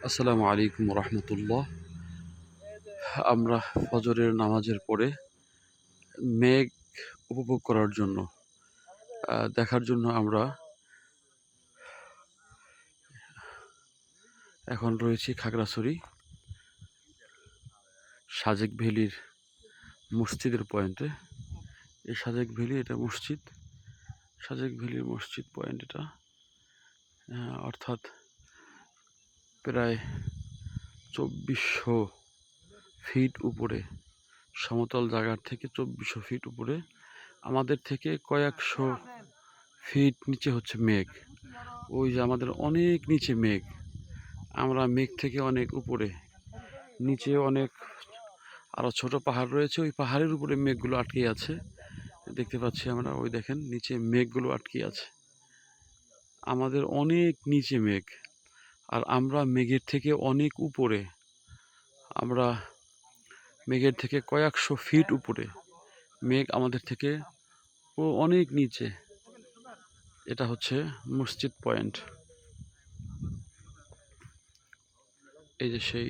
আসসালামু আলাইকুম রহমতুল্লাহ। আমরা ফজরের নামাজের পরে মেঘ উপভোগ করার জন্য দেখার জন্য আমরা এখন রয়েছি খাগড়াছড়ি সাজেক ভ্যালির মসজিদের পয়েন্টে। এই সাজেক ভ্যালি, এটা মসজিদ, সাজেক ভ্যালির মসজিদ পয়েন্ট এটা। অর্থাৎ প্রায় 2400 ফিট উপরে, সমতল জায়গার থেকে 2400 ফিট উপরে, আমাদের থেকে কয়েকশো ফিট নিচে হচ্ছে মেঘ। ওই যে আমাদের অনেক নিচে মেঘ, আমরা মেঘ থেকে অনেক উপরে, নিচে অনেক আরও ছোট পাহাড় রয়েছে, ওই পাহাড়ের উপরে মেঘগুলো আটকে আছে, দেখতে পাচ্ছি আমরা। ওই দেখেন নিচে মেঘগুলো আটকে আছে, আমাদের অনেক নিচে মেঘ, আর আমরা মেঘের থেকে অনেক উপরে, আমরা মেঘের থেকে কয়েকশো ফিট উপরে, মেঘ আমাদের থেকে অনেক নিচে। এটা হচ্ছে মসজিদ পয়েন্ট। এই যে সেই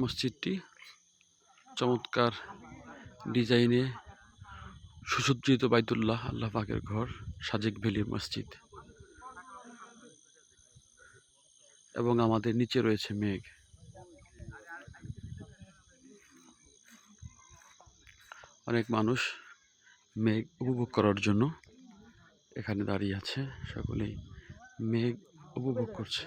মসজিদটি, চমৎকার ডিজাইনে সুসজ্জিত বাইতুল্লাহ, আল্লাহ পাকের ঘর, সাজেক ভ্যালির মসজিদ, এবং আমাদের নিচে রয়েছে মেঘ। অনেক মানুষ মেঘ উপভোগ করার জন্য এখানে দাঁড়িয়ে আছে, সকলেই মেঘ উপভোগ করছে।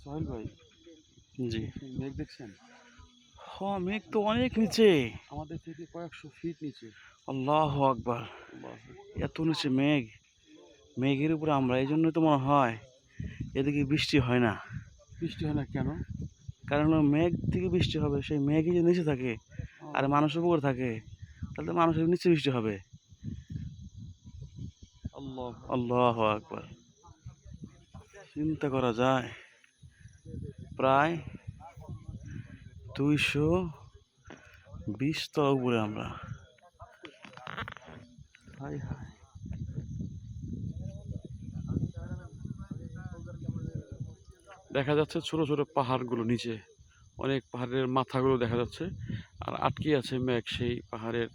সোহেল ভাই, জি, মেঘ দেখছেন? হ্যাঁ, মেঘ তো অনেক নিচে, আমাদের থেকে কয়েকশো ফিট নিচে। আল্লাহু আকবার। আল্লাহ, এত নিচে মেঘ, মেঘের উপরে আমরা, এই জন্যই তো মনে হয় এদিকে বৃষ্টি হয় না। বৃষ্টি হয় না কেন? কারণ হলো মেঘ থেকে বৃষ্টি হবে, সেই মেঘই যে নিচে থাকে আর মানুষের উপরে থাকে, তাহলে তো মানুষের নিচে বৃষ্টি হবে। আল্লাহ, আল্লাহু আকবার। চিন্তা করা যায়, প্রায় 220 তলা উপরে আমরা। হাই হাই, দেখা যাচ্ছে ছোট ছোট পাহাড়গুলো নিচে, অনেক পাহাড়ের মাথাগুলো দেখা যাচ্ছে, আর আটকে আছে মেঘ সেই পাহাড়ের,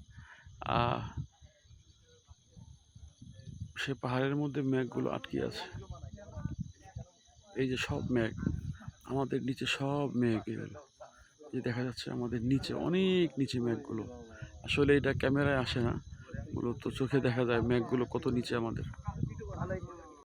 সে পাহাড়ের মধ্যে মেঘগুলো আটকে আছে। এই যে সব মেঘ, আমাদের নিচে সব মেঘ, এগুলো যে দেখা যাচ্ছে আমাদের নিচে, অনেক নিচে মেঘগুলো। আসলে এটা ক্যামেরায় আসে না, মূলত চোখে দেখা যায় মেঘগুলো কত নিচে আমাদের।